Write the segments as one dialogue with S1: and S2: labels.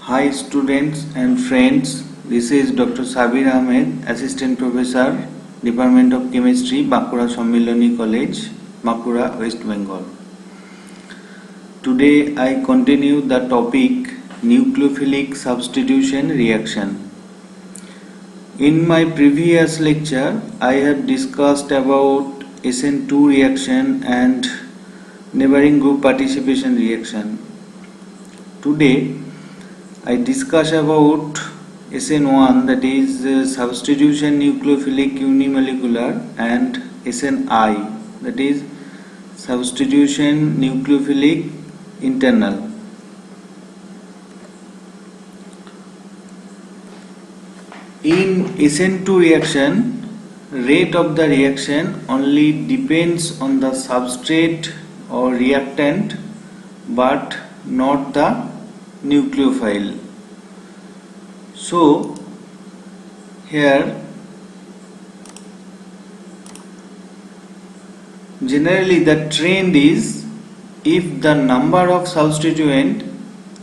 S1: Hi students and friends, this is Dr. Sabir Ahmed, Assistant Professor, Department of Chemistry, Bankura Sammiloni College, Bankura, West Bengal. Today I continue the topic nucleophilic substitution reaction. In my previous lecture, I have discussed about SN2 reaction and neighboring group participation reaction. Today I discuss about SN1, that is substitution nucleophilic unimolecular, and SNI, that is substitution nucleophilic internal. In SN2 reaction, rate of the reaction only depends on the substrate or reactant but not the nucleophile. So here generally the trend is, if the number of substituent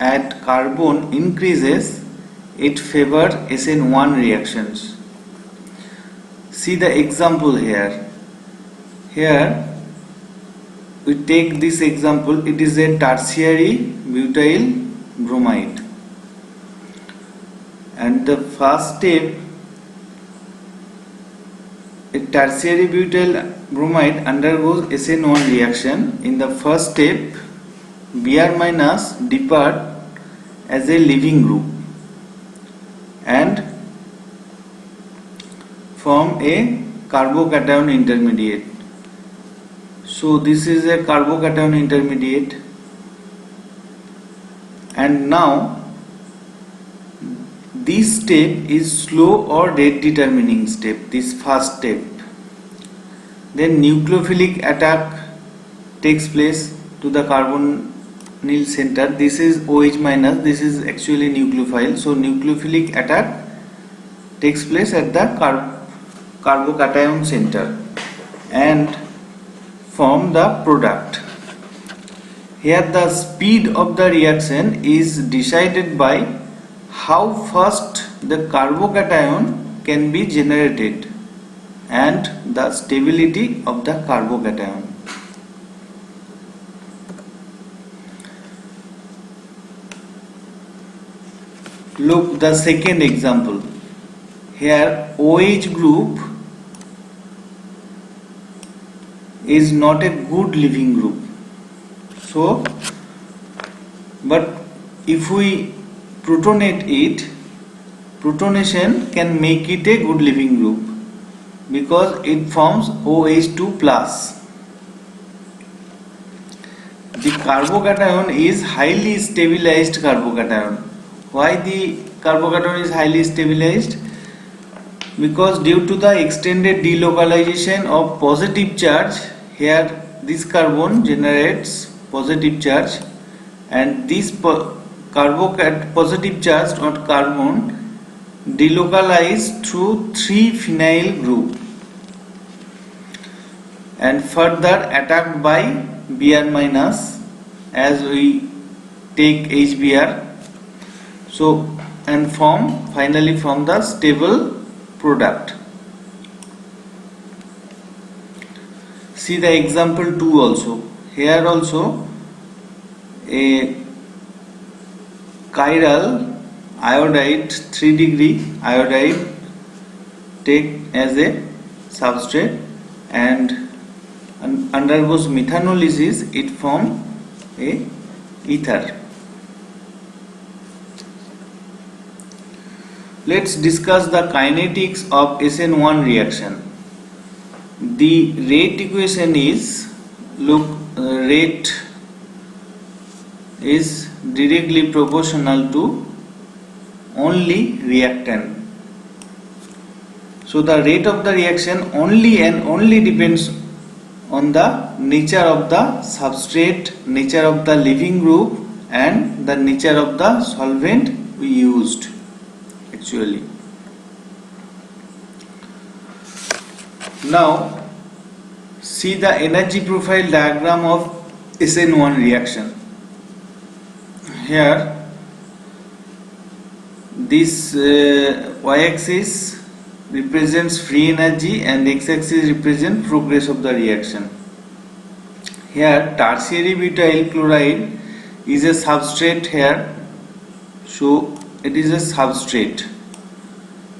S1: at carbon increases, it favors SN1 reactions. See the example here. Here we take this example, it is a tertiary butyl bromide, and the first step, a tertiary butyl bromide undergoes SN1 reaction. In the first step, Br minus depart as a leaving group and form a carbocation intermediate. So this is a carbocation intermediate, and now this step is slow or rate determining step, this first step. Then nucleophilic attack takes place to the carbonyl center. This is OH minus, this is actually nucleophile. So nucleophilic attack takes place at the carbocation center and form the product. Here the speed of the reaction is decided by how fast the carbocation can be generated and the stability of the carbocation. Look the second example. Here OH group is not a good leaving group. So, but if we protonate it, protonation can make it a good leaving group because it forms OH2 plus. The carbocation is highly stabilized carbocation. Why the carbocation is highly stabilized? Because due to the extended delocalization of positive charge, here this carbon generates positive charge, and this positive charge on carbon delocalized through 3-phenyl group and further attacked by Br minus as we take HBr, so and finally form the stable product. See the example 2 also. Here also a chiral iodide 3 degree iodide take as a substrate and undergoes methanolysis, it form a ether. Let's discuss the kinetics of SN1 reaction. The rate equation is, rate is directly proportional to only reactant. So the rate of the reaction only and only depends on the nature of the substrate, nature of the leaving group, and the nature of the solvent we used actually. Now see the energy profile diagram of SN1 reaction. Here this y-axis represents free energy and x-axis represents progress of the reaction. Here tertiary butyl chloride is a substrate here, so it is a substrate.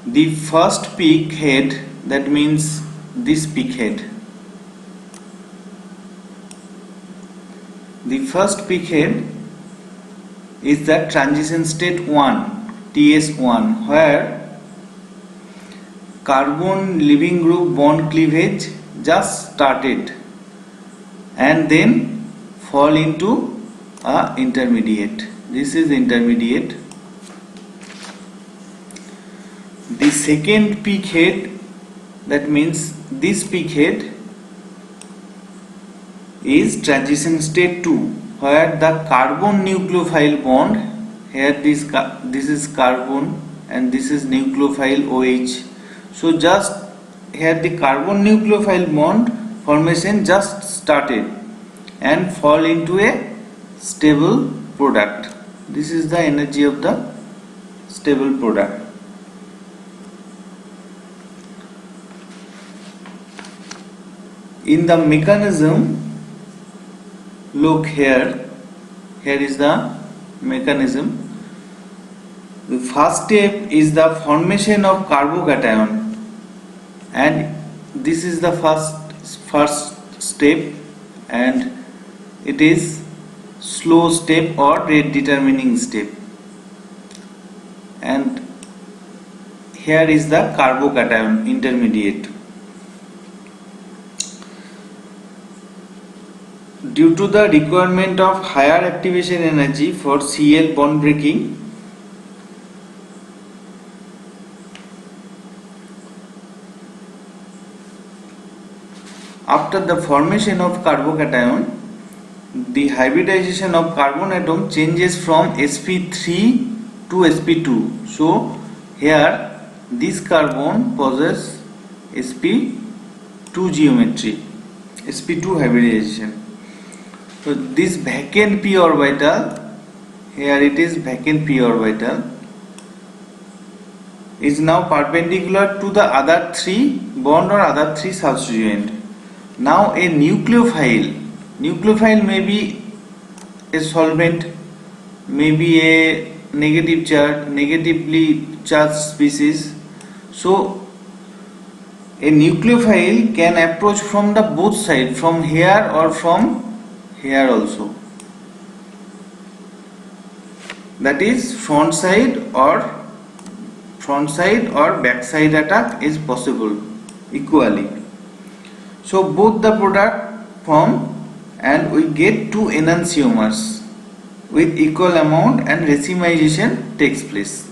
S1: The first peak head, that means this peak head, the first peak head is the transition state 1, TS1, where carbon leaving group bond cleavage just started and then fall into a intermediate. This is intermediate. The second peak head, that means this peak head, is transition state 2, where the carbon nucleophile bond, here this is carbon and this is nucleophile OH. So just here the carbon nucleophile bond formation just started and fall into a stable product. This is the energy of the stable product. In the mechanism, look here is the mechanism. The first step is the formation of carbocation, and this is the first step, and it is slow step or rate determining step. And here is the carbocation intermediate. Due to the requirement of higher activation energy for Cl bond breaking, after the formation of carbocation, the hybridization of carbon atom changes from sp3 to sp2. So here this carbon possesses sp2 geometry, sp2 hybridization. So this vacant p orbital, here it is vacant p orbital, is now perpendicular to the other 3 bond or other 3 substituent. Now a nucleophile may be a solvent, may be a negatively charged species. So a nucleophile can approach from the both side, from here or from here also. That is front side or back side attack is possible equally. So both the product form and we get 2 enantiomers with equal amount and racemization takes place.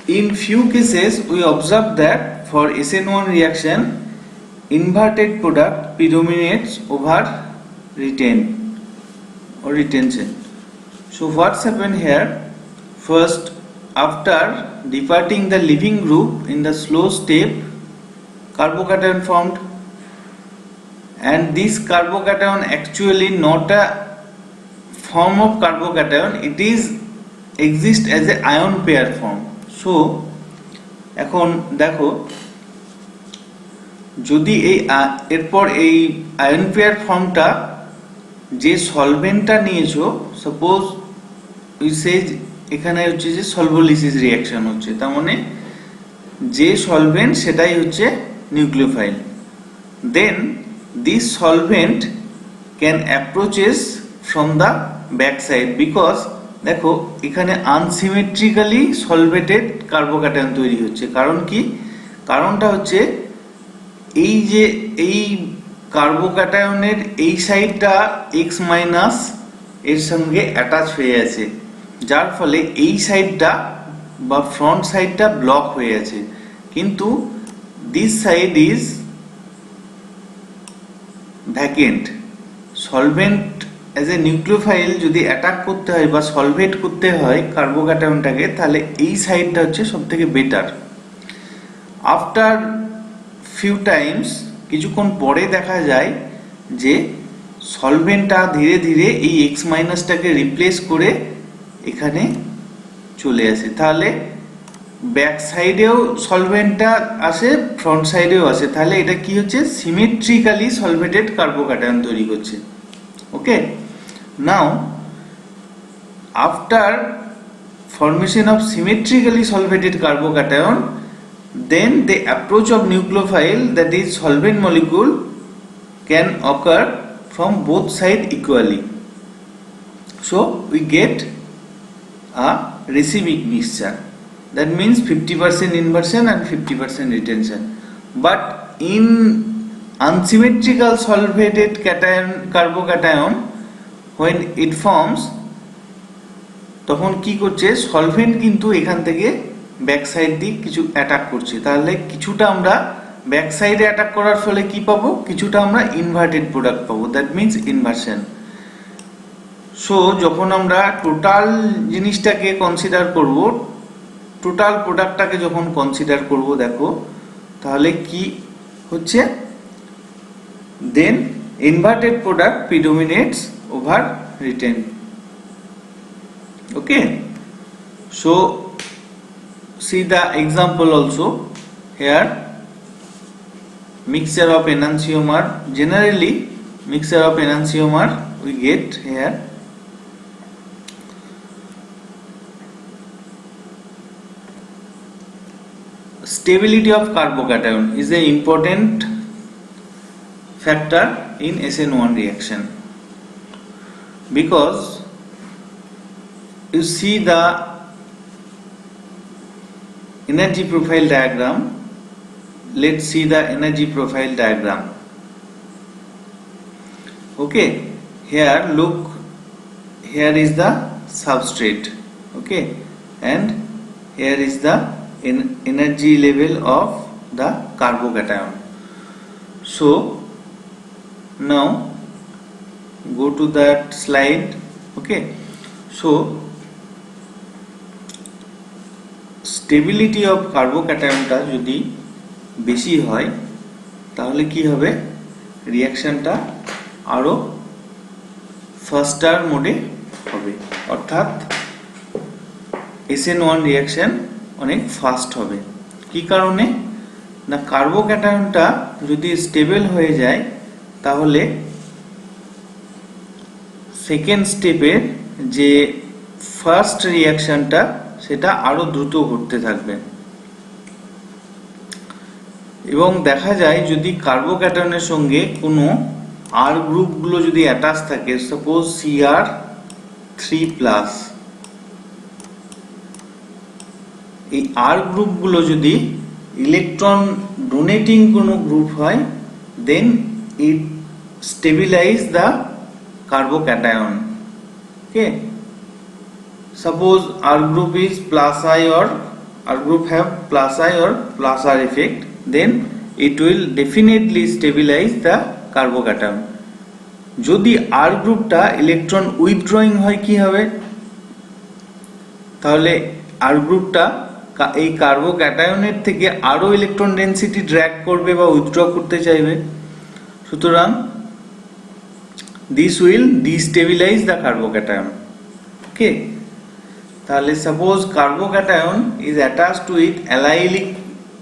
S1: In few cases we observe that for SN1 reaction, inverted product predominates over retention. So what's happened here? First, after departing the leaving group in the slow step, carbocation formed, and this carbocation actually not a form of carbocation, it is exist as a ion pair form. So এখন দেখো, যদি এরপর এই ion pair ফর্মটা যে সলভেন্টটা নিয়েছো, suppose we say এখানে হচ্ছে যে সলভোলিসিস রিঅ্যাকশন হচ্ছে, তার মানে যে সলভেন্ট সেটাই হচ্ছে nucleophile, then this solvent can approaches from the back side, because দেখো এখানে আনসিমেট্রিক্যালি সলভেটেড কার্বোক্যাটায়ন তৈরি হচ্ছে। কারণ কি? কারণটা হচ্ছে এই যে এই কার্বোক্যাটায়নের এই সাইডটা এক্স মাইনাস এর সঙ্গে অ্যাটাচ হয়ে আছে, যার ফলে এই সাইডটা বা ফ্রন্ট সাইডটা ব্লক হয়ে আছে, কিন্তু this side is vacant. Solvent as a nucleophile যদি অ্যাটাক করতে হয় বা সলভেট করতে হয় কার্বোক্যাটায়নটাকে, তাহলে এই সাইডটা হচ্ছে সব থেকে বেটার। আফটার ফিউ টাইমস, কিছুক্ষণ পরে দেখা যায় যে সলভেন্টটা ধীরে ধীরে এই এক্স মাইনাসটাকে রিপ্লেস করে এখানে চলে আসে। তাহলে ব্যাক সাইডেও সলভেন্টটা আসে, ফ্রন্ট সাইডেও আসে। তাহলে এটা কি হচ্ছে, সিমেট্রিক্যালি সলভেটেড কার্বোক্যাটায়ন তৈরি করছে। Okay, now after formation of symmetrically solvated carbocation, then the approach of nucleophile, that is solvent molecule, can occur from both sides equally. So we get a reciproc mixture. That means 50% inversion and 50% retention. But in unsymmetrical solvated carbocation, when it forms, তখন কি করছে, solvent কিন্তু এখান থেকে back side দিয়ে কিছু attack করছে। তাহলে কিছুটা আমরা ব্যাক সাইডে অ্যাটাক করার ফলে কি পাবো, কিছুটা আমরা ইনভার্টেড প্রোডাক্ট পাবো, দ্যাট মিন্স ইনভার্সন। সো যখন আমরা টোটাল জিনিসটাকে কনসিডার করব, টোটাল প্রোডাক্টটাকে যখন কনসিডার করব, দেখো তাহলে কি হচ্ছে, then inverted product predominates over retained. Okay, so see the example also here. Mixture of enantiomer, generally mixture of enantiomer we get here. Stability of carbocation is an important factor in SN1 reaction, because you see the energy profile diagram. Let's see the energy profile diagram. Okay, here look, here is the substrate, okay, and here is the energy level of the carbocation. So now go to that slide. Okay, so stability of কার্বোক্যাটায়নটা যদি বেশি হয় তাহলে কি হবে, রিঅ্যাকশনটা আরো ফাস্টার মোডে হবে, অর্থাৎ SN1 রিঅ্যাকশন অনেক ফাস্ট হবে। কি কারণে না, কার্বোক্যাটায়নটা যদি স্টেবল হয়ে যায় তাহলে সেকেন্ড স্টেপের যে ফার্স্ট রিঅ্যাকশনটা সেটা আরো দ্রুত ঘটতে থাকবে। এবং দেখা যায় যদি কার্বোক্যাটায়নের সঙ্গে কোনো আর গ্রুপগুলো যদি অ্যাটাচ থাকে, সাপোজ Cr3+, এই আর গ্রুপগুলো যদি ইলেকট্রন ডোনেটিং কোনো গ্রুপ হয়, then it stabilize the carbocation. Okay, suppose R group is plus I, or R group have plus I or plus R effect, then it will definitely stabilize the carbocation. যদি R গ্রুপটা electron withdrawing হয় কি হবে, তাহলে R গ্রুপটা এই কার্বোক্যাটায়নের থেকে আরো ইলেকট্রন ডেনসিটি ড্র্যাগ করবে বা উইথড্র করতে চাইবে। সুতরাং this will destabilize the carbocation. Okay, তাহলে suppose carbocation is attached to it allylic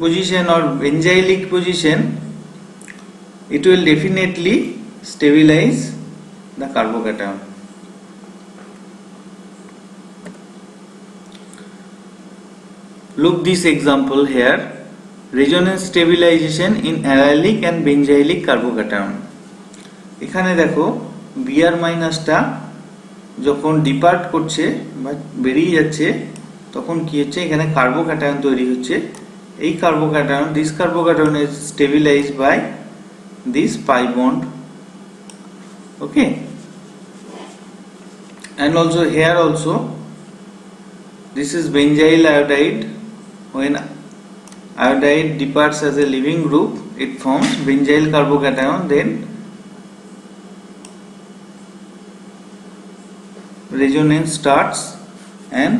S1: position or benzylic position, it will definitely stabilize the carbocation. Look this example here, resonance stabilization in allylic and benzylic carbocation. এখানে দেখো Br মাইনাসটা যখন depart করছে বা বেরিয়ে যাচ্ছে, তখন কি হচ্ছে, এখানে কার্বোক্যাটায়ন তৈরি হচ্ছে। এই carbocation, this carbocation is stabilised by this pi bond. Okay, and also here also this is benzyl iodide. When iodide departs as a leaving group, it forms benzyl carbocation, then resonance starts and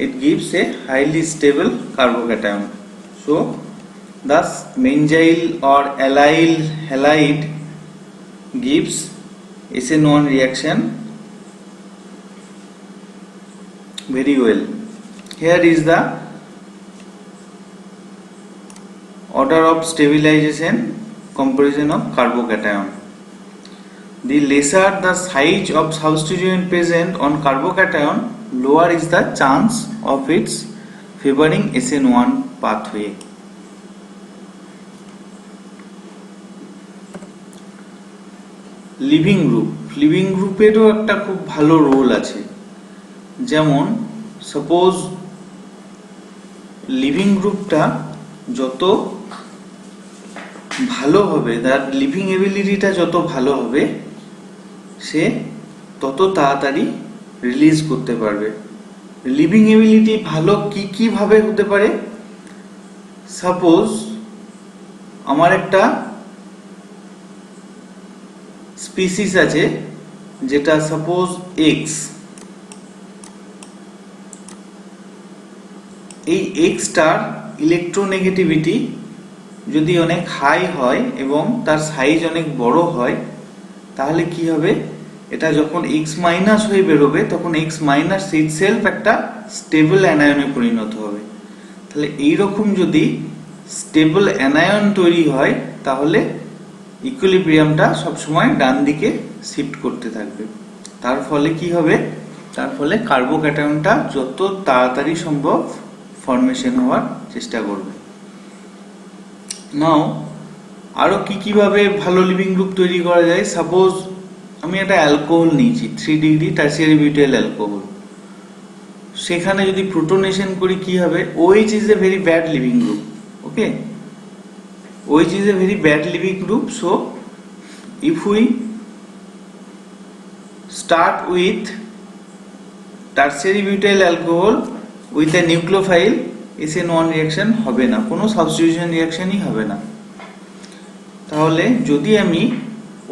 S1: it gives a highly stable carbocation. So thus benzyl or allyl halide gives SN1 reaction very well. Here is the order of stabilization comparison of carbocation. The lesser the size of substituent present on carbocation, lower is the chance of its favoring SN1 pathway. Leaving গ্রুপেরও একটা খুব ভালো role আছে। যেমন suppose living গ্রুপটা যত ভালো হবে, তার লিভিং এবিলিটিটা যত ভালো হবে, সে তত তাড়াতাড়ি রিলিজ করতে পারবে। লিভিং এবিলিটি ভালো কি ভাবে হতে পারে? সাপোজ আমার একটা স্পিসিস আছে যেটা সাপোজ এক্স, এই এক্সটার ইলেকট্রোনেগেটিভিটি যদি অনেক হাই হয় এবং তার সাইজ অনেক বড় হয়, তাহলে কি হবে? এটা যখন এক্স মাইনাস হয়ে বেরোবে তখন এক্স মাইনাস ইটসেলফ একটা স্টেবল অ্যানায়নে পরিণত হবে। তাহলে এইরকম যদি স্টেবল অ্যানায়ন তৈরি হয় তাহলে ইকুইলিব্রিয়ামটা সবসময় ডান দিকে শিফট করতে থাকবে। তার ফলে কি হবে? তার ফলে কার্বোক্যাটায়নটা যত তাড়াতাড়ি সম্ভব ফর্মেশন হওয়ার চেষ্টা করবে। নাও আরো কিভাবে ভালো লিভিং গ্রুপ তৈরি করা যায়? সাপোজ আমি একটা অ্যালকোহল নিয়েছি, 3 ডিগ্রি টারসিয়ারি বিউটাইল অ্যালকোহল। সেখানে যদি প্রোটনেশন করি কি হবে? OH is a very bad living group. Okay, OH is a very bad living group. So if we start with tertiary butyl alcohol with a nucleophile, SN1 reaction হবে না, কোনো substitution রিঅ্যাকশনই হবে না। তাহলে যদি আমি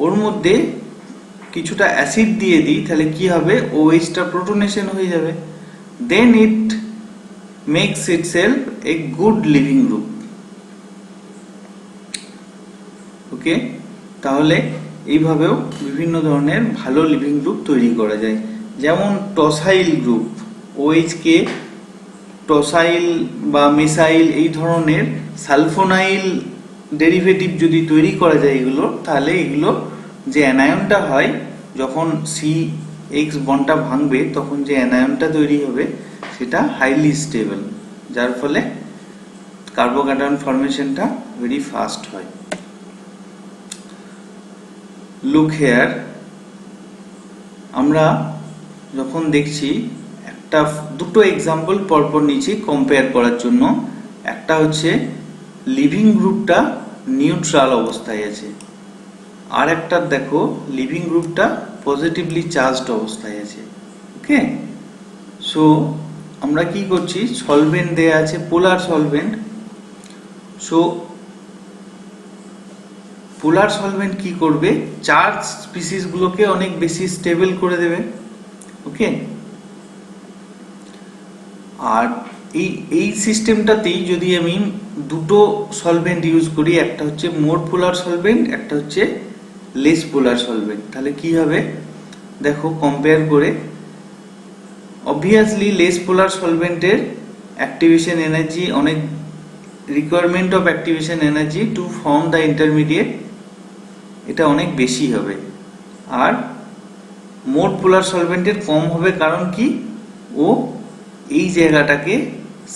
S1: ওর মধ্যে কিছুটা অ্যাসিড দিয়ে দিই তাহলে কি হবে? OH টা প্রোটনেশন হয়ে যাবে, then it makes itself a good living group. ওকে, তাহলে এইভাবেও বিভিন্ন ধরনের ভালো লিভিং গ্রুপ তৈরি করা যায়। যেমন টসাইল গ্রুপ, OH কে টসাইল বা মেসাইল এই ধরনের সালফোনাইল ডেরিভেটিভ যদি তৈরি করা যায় এগুলো, তাহলে এগুলো যে অ্যানায়নটা হয় যখন CX বন্ডটা ভাঙবে তখন যে অ্যানায়নটা তৈরি হবে সেটা হাইলি স্টেবল, যার ফলে কার্বোক্যাটায়ন ফর্মেশনটা ভেরি ফাস্ট হয়। লুক হেয়ার, আমরা যখন দেখছি দুটো এক্সাম্পল পরপর নিচ্ছি কম্পেয়ার করার জন্য। একটা হচ্ছে লিভিং গ্রুপটা নিউট্রাল অবস্থায় আছে, আর একটা দেখো লিভিং গ্রুপটা পজিটিভলি চার্জড অবস্থায় আছে। ওকে, সো আমরা কি করছি? সলভেন্ট দেয়া আছে, পোলার সলভেন্ট। সো পোলার সলভেন্ট কি করবে? চার্জ স্পিসিস গুলোকে অনেক বেশি স্টেবল করে দেবে। ওকে, আর এই সিস্টেমটাতেই যদি আমি দুটো সলভেন্ট ইউজ করি, একটা হচ্ছে মোর পোলার সলভেন্ট, একটা হচ্ছে লেস পোলার সলভেন্ট, তাহলে কি হবে দেখো কম্পেয়ার করে। অবভিয়াসলি লেস পোলার সলভেন্টের অ্যাক্টিভেশন এনার্জি অনেক, requirement of activation energy to form the intermediate এটা অনেক বেশি হবে, আর মোর পোলার সলভেন্টের কম হবে। কারণ কি? ও এই জায়গাটাকে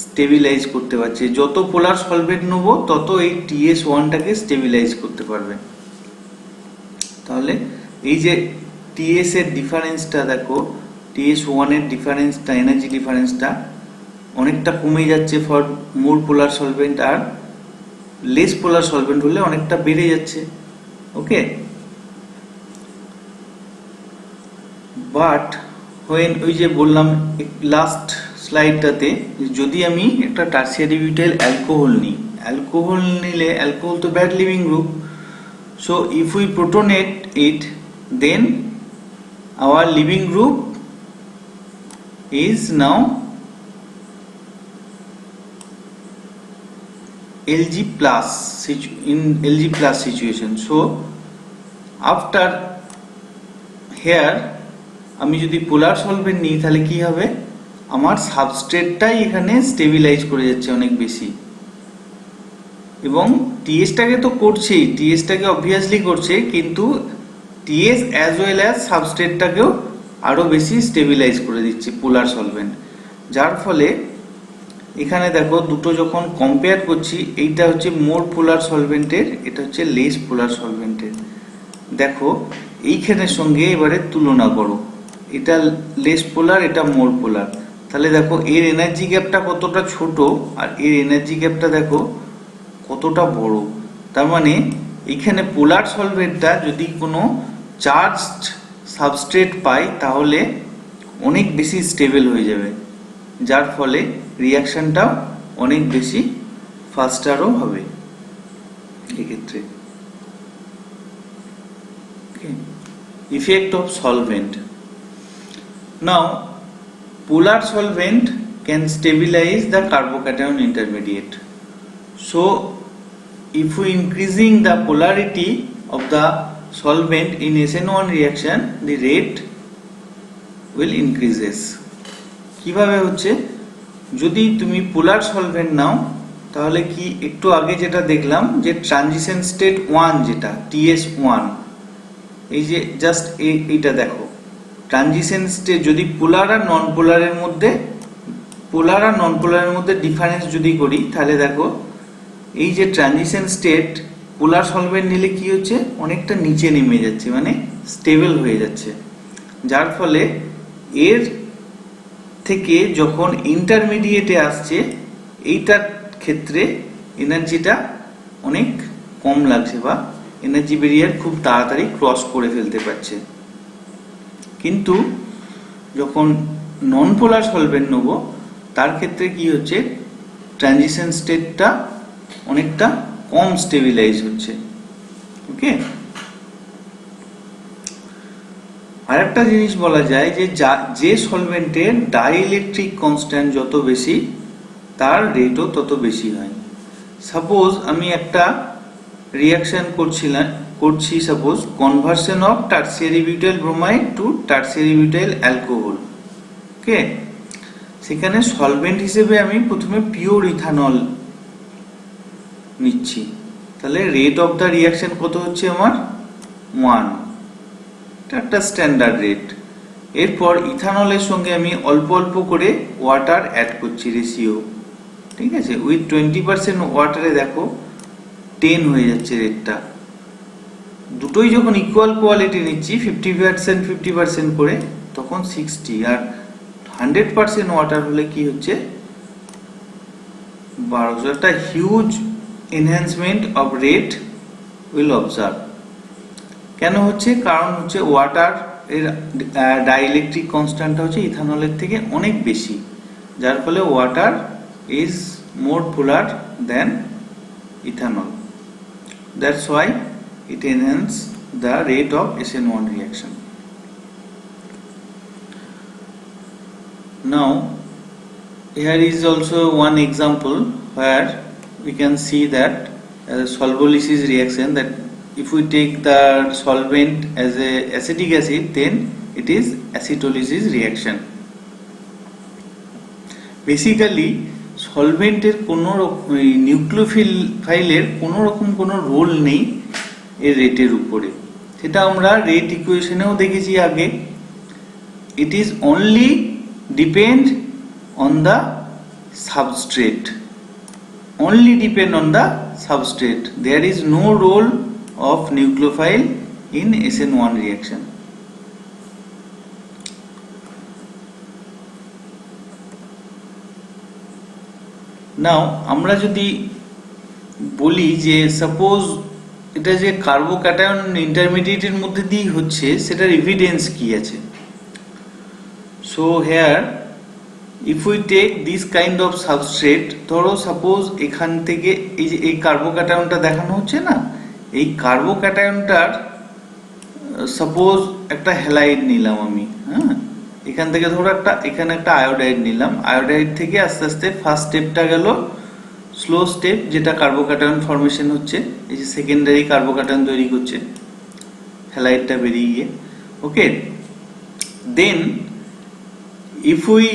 S1: স্টেবিলাইজ করতে পারছে। যত পোলার সলভেন্ট নেব তত এই TS1টাকে স্টেবিলাইজ করতে পারবে। তাহলে এই যে TS এর ডিফারেন্সটা দেখো, TS1 এর ডিফারেন্সটা, এনার্জি ডিফারেন্সটা অনেকটা কমে যাচ্ছে ফর মোর পোলার সলভেন্ট, আর লেস পোলার সলভেন্ট হলে অনেকটা বেড়ে যাচ্ছে। ওকে, বাট হোয়েন, ওই যে বললাম লাস্ট স্লাইডটাতে, যদি আমি একটা টারসিয়ারি বিউটাইল অ্যালকোহল নিই, অ্যালকোহল নিলে অ্যালকোহল তো bad leaving group. So if we protonate it, then our leaving group is now Lg plus in Lg plus situation. So after here আমি যদি পোলার সলভেন্ট নিই তাহলে কি হবে, আমার সাবস্ট্রেটটাই এখানে স্টেবিলাইজ করে যাচ্ছে অনেক বেশি, এবং টিএসটাকে তো করছেই, টিএসটাকে অবভিয়াসলি করছে, কিন্তু টিএস অ্যাজ ওয়েল অ্যাজ সাবস্ট্রেটটাকেও আরো বেশি স্টেবিলাইজ করে দিচ্ছে পোলার সলভেন্ট। যার ফলে এখানে দেখো দুটো যখন কম্পেয়ার করছি, এইটা হচ্ছে মোর পোলার সলভেন্টের, এটা হচ্ছে লেস পোলার সলভেন্টের। দেখো এইখানের সঙ্গে এবারে তুলনা করো, এটা লেস পোলার, এটা মোর পোলার, তাহলে দেখো এর এনার্জি গ্যাপটা কতটা ছোট আর এর এনার্জি গ্যাপটা দেখো কতটা বড়। তার মানে এখানে পোলার সলভেন্টটা যদি কোনো চার্জড সাবস্ট্রেট পায় তাহলে অনেক বেশি স্টেবল হয়ে যাবে, যার ফলে রিয়াকশনটাও অনেক বেশি ফাস্টারও হবে এক্ষেত্রে। Effect of solvent. Now, polar solvent can stabilize the carbocation intermediate. So, if we increasing the polarity of the solvent in SN1 reaction, the rate will increases. কিভাবে হচ্ছে, যদি তুমি পোলার সলভেন্ট নাও তাহলে কি একটু আগে যেটা দেখলাম যে ট্রানজিশন স্টেট 1 যেটা TS1, এই যে জাস্ট এইটা দেখো ট্রানজিশন স্টেট, যদি পোলার আর নন পোলারের মধ্যে ডিফারেন্স যদি করি তাহলে দেখো এই যে ট্রানজিশন স্টেট পোলার সলভেন্ট নিলে কি হচ্ছে, অনেকটা নিচে নেমে যাচ্ছে, মানে স্টেবল হয়ে যাচ্ছে, যার ফলে এর থেকে যখন ইন্টারমিডিয়েটে আসছে এইটার ক্ষেত্রে এনার্জিটা অনেক কম লাগছে বা এনার্জি ব্যারিয়ার খুব তাড়াতাড়ি ক্রস করে ফেলতে পারছে। কিন্তু যখন নন পোলার সলভেন্ট নেব তার ক্ষেত্রে কি হচ্ছে, ট্রানজিশন স্টেটটা অনেকটা কম স্টেবিলাইজ হচ্ছে। ওকে, আরেকটা জিনিস বলা যায় যে সলভেন্টের ডাইইলেকট্রিক কনস্ট্যান্ট যত বেশি তার রেটও তত বেশি হয়। সাপোজ আমি একটা রিয়াকশন করছি, suppose conversion of tertiary butyl bromide to tertiary butyl alcohol. Okay, সেখানে সলভেন্ট হিসেবে আমি প্রথমে পিওর ইথানল নিচ্ছি, তাহলে রেট অফ দ্য রিয়াকশন কত হচ্ছে আমার 1, এটা একটা স্ট্যান্ডার্ড রেট। এরপর ইথানলের সঙ্গে আমি অল্প অল্প করে ওয়াটার অ্যাড করছি, রেশিও, ঠিক আছে, উইথ 20% ওয়াটারে দেখো 10 হয়ে যাচ্ছে রেটটা। দুটোই যখন ইকুয়াল কোয়ালিটি নিচ্ছি 50% করে, তখন 60, আর 100% ওয়াটার হলে কি হচ্ছে 1200। একটা huge enhancement of rate will observe. কেন হচ্ছে, কারণ হচ্ছে ওয়াটার এর ডাইইলেকট্রিক কনস্ট্যান্টটা হচ্ছে ইথানলের থেকে অনেক বেশি, যার ফলে water is more polar than ethanol. That's why it enhances the rate of SN1 reaction. Now, here is also one example where we can see that solvolysis reaction, that if we take the solvent as a acetic acid, then it is acetylysis reaction. Basically, সলভেন্টের কোনো নিউক্লিওফাইলের কোনো রকম কোনো role নেই এর রেটের উপরে, সেটা আমরা রেট ইকুয়েশনেও দেখেছি আগে। It is only depend on the substrate, only depend on the substrate. There is no role of nucleophile in SN1 reaction. নাও আমরা যদি বলি যে সাপোজ এটা যে কার্বোক্যাটায়ন ইন্টারমিডিয়েটের মধ্যে দিয়ে হচ্ছে, সেটার এভিডেন্স কি আছে। So here if we take this kind of substrate, ধরো সাপোজ এখান থেকে এই যে এই কার্বোক্যাটায়নটা দেখানো হচ্ছে না, এই কার্বোক্যাটায়নটার সাপোজ একটা হ্যালাইড নিলাম আমি, হ্যাঁ, এখান থেকে ধরো এখানে একটা আয়োডাইড নিলাম, আয়োডাইড থেকে আস্তে আস্তে ফার্স্ট স্টেপটা গেল স্লো স্টেপ, যেটা কার্বোক্যাটায়ন ফর্মেশন হচ্ছে, এই যে সেকেন্ডারি কার্বোক্যাটায়ন তৈরি করছে হ্যালাইডটা বেরিয়ে গিয়ে। ওকে, Then if we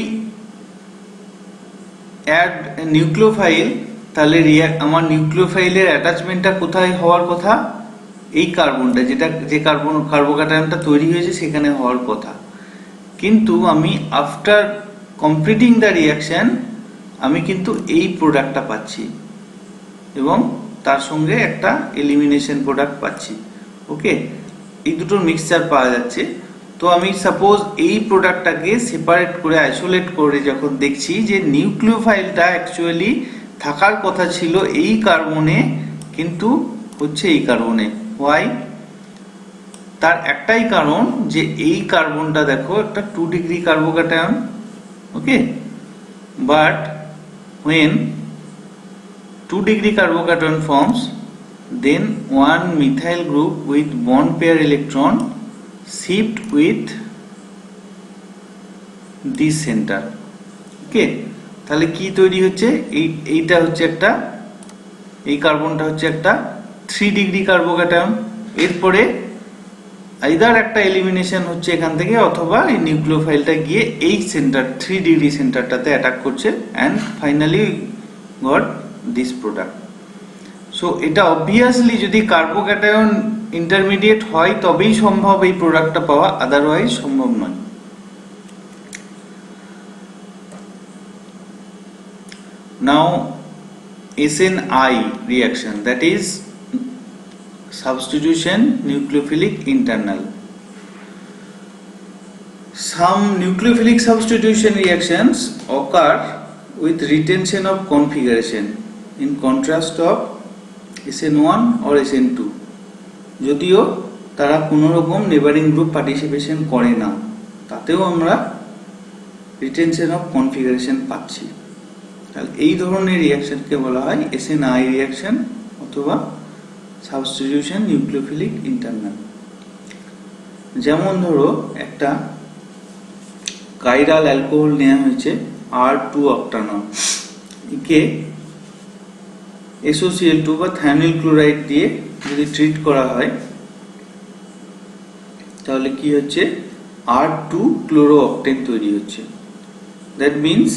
S1: add a nucleophile, তাহলে আমার নিউক্লিওফাইলের অ্যাটাচমেন্টটা কোথায় হওয়ার কথা? এই কার্বনটা, যেটা যে কার্বোক্যাটায়নটা তৈরি হয়েছে সেখানে হওয়ার কথা। কিন্তু আমি আফটার কমপ্লিটিং দ্য রিয়াকশন আমি কিন্তু এই প্রোডাক্টটা পাচ্ছি এবং তার সঙ্গে একটা এলিমিনেশন প্রোডাক্ট পাচ্ছি। ওকে, এই দুটোর মিক্সচার পাওয়া যাচ্ছে। তো আমি সাপোজ এই প্রোডাক্টটাকে সেপারেট করে আইসোলেট করে যখন দেখছি যে নিউক্লিওফাইলটা অ্যাকচুয়ালি থাকার কথা ছিল এই কার্বনে, কিন্তু হচ্ছে এই কার্বনে। হোয়াই? তার একটাই কারণ যে এই কার্বনটা দেখো একটা 2 degree carbocation. Okay, but when 2 degree carbocation forms, then one methyl group with bond pair electron shift with this center. ওকে, তাহলে কি তৈরি হচ্ছে? এইটা হচ্ছে একটা, এই কার্বনটা হচ্ছে একটা 3 ডিগ্রি কার্বোক্যাটায়ন। এরপরে আইদার একটা এলিমিনেশন হচ্ছে এখান থেকে, অথবা এই নিউক্লিওফাইলটা গিয়ে এই সেন্টার 3 ডিগ্রি সেন্টারটাতে অ্যাটাক করছে, and finally got this product. So এটা অবভিয়াসলি যদি কার্বোক্যাটায়ন ইন্টারমিডিয়েট হয় তবেই সম্ভব এই প্রোডাক্টটা পাওয়া, আদারওয়াইজ সম্ভব নয়। নাও SNI reaction, that is substitution nucleophilic internal. Some nucleophilic substitution reactions occur with retention of configuration in contrast of SN1 or SN2, যদিও তারা কোনো রকম নেবারিং গ্রুপ পার্টিসিপেশন করে না, তাতেও আমরা রিটেনশন অফ কনফিগারেশন পাচ্ছি। তাহলে এই ধরনের রিয়াকশনকে বলা হয় SNI রিয়াকশন অথবা সাবস্টিটিউশন নিউক্লিওফিলিক ইন্টারনাল। যেমন ধরো একটা কাইরাল অ্যালকোহল নেওয়া হয়েছে R2 অক্টানল, একে SOCl2 বা থায়োনিল ক্লোরাইড দিয়ে যদি ট্রিট করা হয় তাহলে কি হচ্ছে? R2 ক্লোরো অক্টেন তৈরি হচ্ছে। That means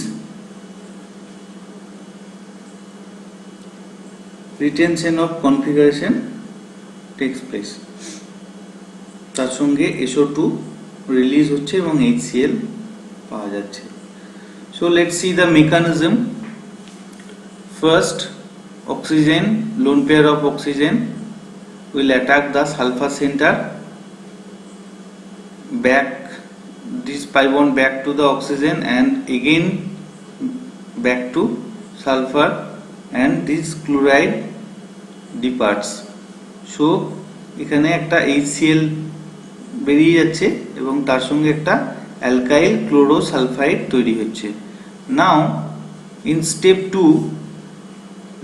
S1: retention of configuration takes place, তার সঙ্গে SO2 রিলিজ হচ্ছে এবং HCl পাওয়া যাচ্ছে। So let's see the mechanism. First, oxygen, lone pair of oxygen will attack the sulfur center, back this pi bond back to the oxygen and again back to sulfur, and this chloride departs. So এখানে একটা HCl বেরিয়ে যাচ্ছে এবং তার সঙ্গে একটা alkyl ক্লোরোসালফাইড তৈরি হচ্ছে। Now in step 2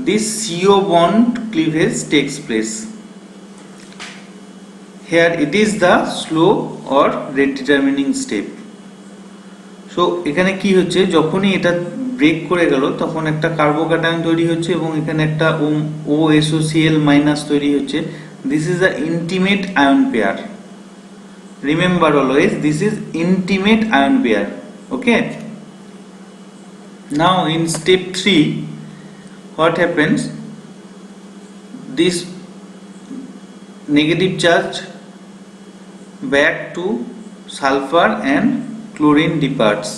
S1: this CO bond cleavage takes place. Here it is the slow or rate determining step. So এখানে কি হচ্ছে? যখনই এটা ব্রেক করে গেল তখন একটা কার্বোক্যাটায়ন তৈরি হচ্ছে এবং এখানে একটা OSOCl মাইনাস তৈরি হচ্ছে। This is the intimate ion pair. Remember always, this is intimate ion pair. Okay. Now in step 3, what happens? This negative charge back to sulfur and chlorine departs.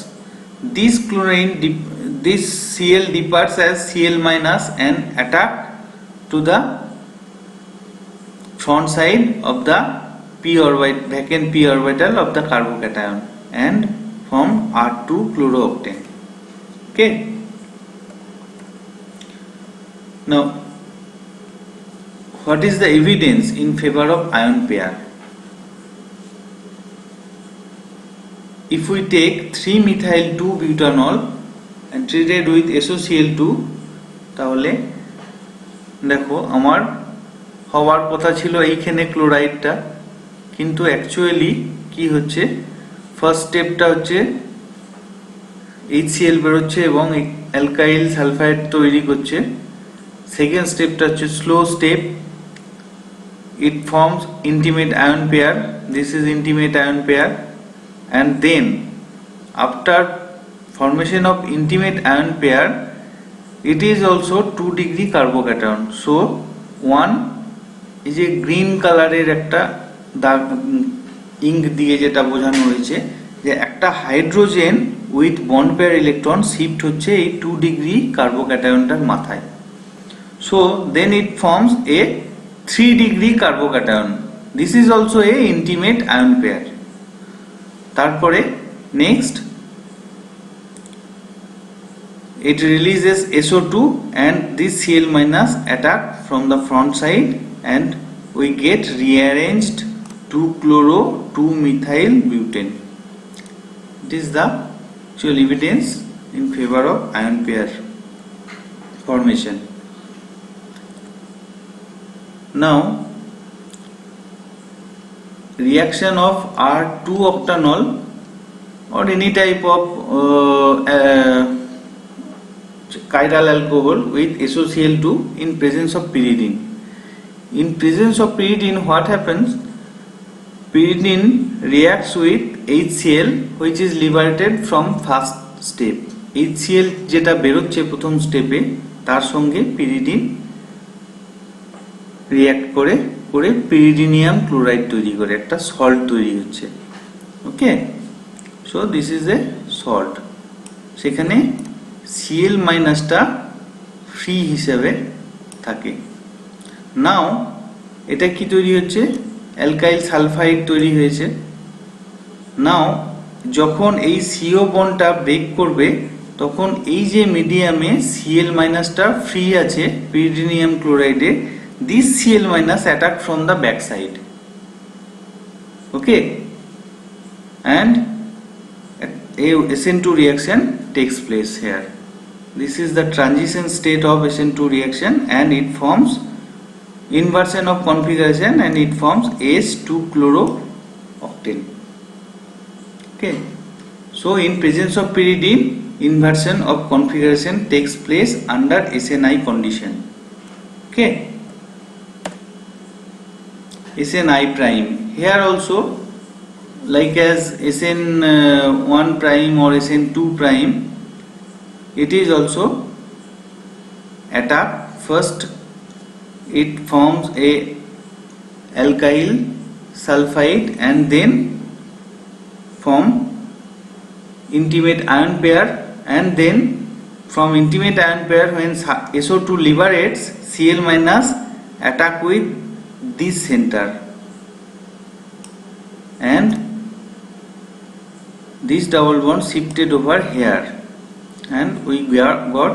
S1: This Cl departs as Cl minus and attack to the front side of the vacant p orbital of the carbocation and form R2 chlorooctane. Okay. Now, what is the evidence in favor of ion pair? If we take 3-methyl-2-butanol and treated with SOCl2, তাহলে দেখো আমার হওয়ার কথা ছিল এইখানে ক্লোরাইডটা, কিন্তু actually কি হচ্ছে? ফার্স্ট স্টেপটা হচ্ছে HCl বেরোচ্ছে এবং অ্যালকাইল সালফাইড তৈরি করছে। সেকেন্ড স্টেপটা হচ্ছে slow step, it forms intimate ion pair, this is intimate ion pair, and then after formation of intimate ion pair, it is also 2 degree carbocation. So one is a green কালারের একটা দাগ ink দিয়ে যেটা বোঝানো হয়েছে যে একটা hydrogen with bond pair electron shift হচ্ছে এই 2 ডিগ্রি কার্বোক্যাটায়নটার মাথায়। So then it forms a 3 degree carbocation. This is also a intimate ion pair. তারপরে next it releases SO2 and this Cl minus attack from the front side and we get rearranged 2-chloro 2-methyl butane. It is the actual evidence in favor of ion pair formation. Now reaction of R2 octanol or any type of chiral alcohol with SOCl2 in presence of pyridine. In presence of pyridine, what happens? Pyridine reacts with HCl which is liberated from first step. HCl যেটা বেরোচ্ছে প্রথম স্টেপে তার সঙ্গে pyridine react করে pyridinium chloride তৈরি করে একটা সল্ট তৈরি হচ্ছে। Okay, so this is a salt. সেখানে Cl মাইনাসটা ফ্রি হিসেবে থাকে। নাও এটা কি তৈরি হচ্ছে? অ্যালকাইল সালফাইড তৈরি হয়েছে। নাও যখন এই CO বন্ডটা ব্রেক করবে তখন এই যে মিডিয়ামে Cl মাইনাসটা ফ্রি আছে pyridinium chloride, this Cl minus attack from the back side. Okay, and a SN2 reaction takes place here. This is the transition state of SN2 reaction and it forms inversion of configuration and it forms S2-chlorooctane. Okay, so in presence of pyridine, inversion of configuration takes place under SNI condition. Okay, SNI prime. Here also, like as SN1 prime or SN2 prime, it is also attack. First it forms a alkyl sulfide and then form intimate ion pair, and then from intimate ion pair when SO2 liberates, Cl minus attack with this center and this double bond shifted over here and we got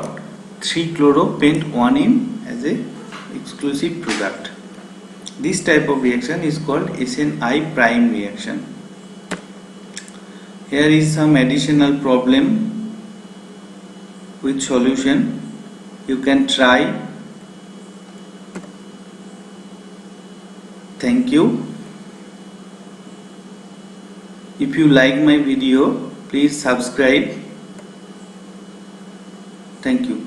S1: 3-chloropent-1-ene as a exclusive product. This type of reaction is called SNI prime reaction. Here is some additional problem with solution. You can try. Thank you. If you like my video, please subscribe. Thank you.